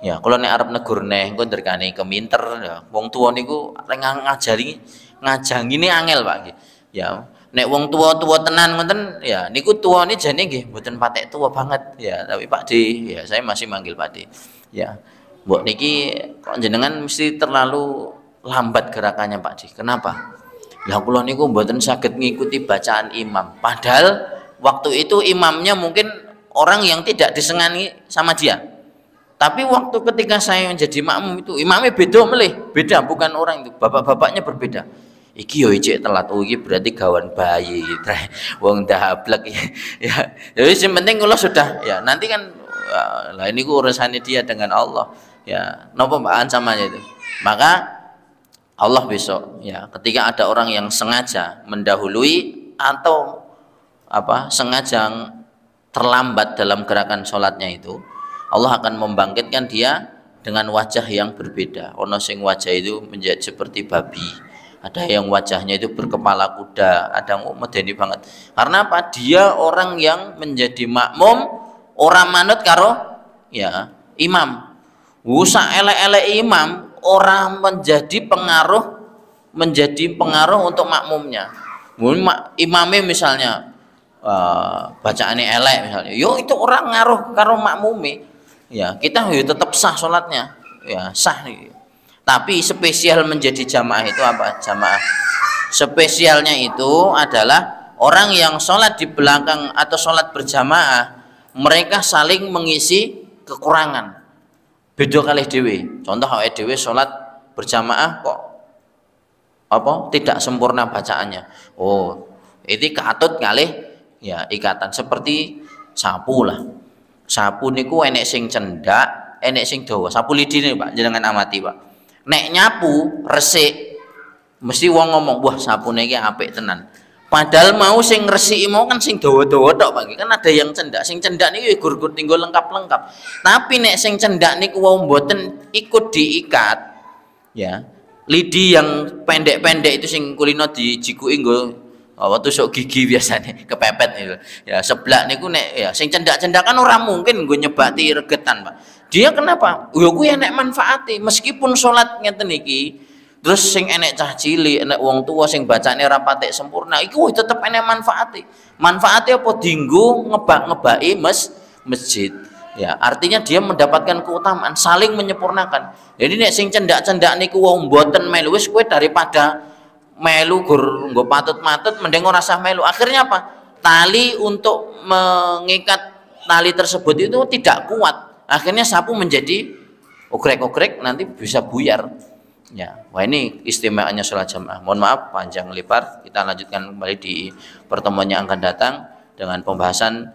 Ya, kalau nek arep negur neh engko nderkane keminter ya. Wong tuwa niku ngajangine angel, Pak nggih. Ya, nek wong tuwa-tuwa tenan ngoten ya niku tuwane jane nggih mboten patek tuwa banget ya, tapi Pak D ya saya masih manggil Pak D. Ya. Mbok niki kok jenengan mesti terlalu lambat gerakannya Pak D. Kenapa? Lah kula niku mboten saged ngikuti bacaan imam. Padahal waktu itu imamnya mungkin orang yang tidak disengani sama dia. Tapi waktu ketika saya menjadi makmum itu imamnya beda bukan orang itu. Bapak-bapaknya berbeda. Iki yo ijek telat, oh iki berarti gawan bayi. Wong dablek ya. Jadi yang penting kula sudah ya nanti kan lah ini urusannya dia dengan Allah. Ya, napa Mbak ancamannya itu. Maka Allah besok ya ketika ada orang yang sengaja mendahului atau sengaja terlambat dalam gerakan sholatnya itu, Allah akan membangkitkan dia dengan wajah yang berbeda. Ono sing wajah itu menjadi seperti babi, ada yang wajahnya itu berkepala kuda, ada yang medeni banget. Karena apa? Dia orang yang menjadi makmum, orang manut karo ya imam. Usak elek-elek imam orang menjadi pengaruh untuk makmumnya. Imamnya misalnya bacaannya elek misalnya, yo itu orang ngaruh karo makmumi. Ya kita tetap sah sholatnya, ya sah nih. Tapi spesial menjadi jamaah itu apa? Jamaah spesialnya itu adalah orang yang sholat di belakang atau sholat berjamaah, mereka saling mengisi kekurangan. Beda kalih dhewe. Contoh awake dhewe salat berjamaah kok tidak sempurna bacaannya. Oh, ini katut kalih ya ikatan seperti sapu lah. Sapu niku enek sing cendak, enek sing dawa. Sapu lidi nih, Pak, jenengan amati, Pak. Nek nyapu resik mesti wong ngomong, "Wah, sapune iki apik tenan." Padahal mau sing resiki mau kan sing dawa-dawa tok, Pak. Kan ada yang cendak. Sing cendak niku gur-gur tinggal lengkap-lengkap. Tapi nek sing cendak niku wau mboten ikut diikat. Ya. Lidi yang pendek-pendek itu sing kulino dijikuki nggo tusuk gigi biasanya kepepet itu. Ya, seblak niku nek ya sing cendak-cendak kan ora mungkin nggo nyebati regetan, Pak. Dia kenapa? Ya kuwi enek manfaate. Meskipun salat ngeten iki terus sing enek cah cilik, enek wong tua sing bacane ora patek sempurna, iku tetep enek manfaate. Manfaate apa? Dinggo ngebak-ngebaki masjid. Ya, artinya dia mendapatkan keutamaan, saling menyempurnakan. Jadi nek sing cendak-cendak niku wong mboten melu, wis kowe daripada melu gur nggo patut-matut mending ora usah melu. Akhirnya apa? Tali untuk mengikat tali tersebut itu tidak kuat. Akhirnya sapu menjadi okrek-okrek, nanti bisa buyar. Ya, wah ini istimewanya sholat jamaah. Mohon maaf panjang lebar. Kita lanjutkan kembali di pertemuan yang akan datang dengan pembahasan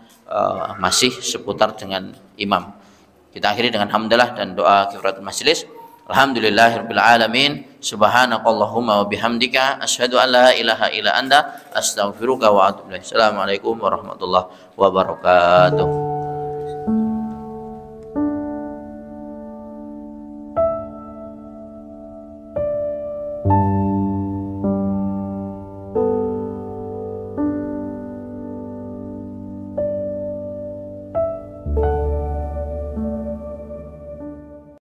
masih seputar dengan imam. Kita akhiri dengan hamdalah dan doa kifaratul majelis. Alhamdulillahirabbil alamin. Subhanakallahumma wa bihamdika asyhadu an la ilaha illa anta astaghfiruka wa atubu ilaik. Assalamualaikum warahmatullahi wabarakatuh.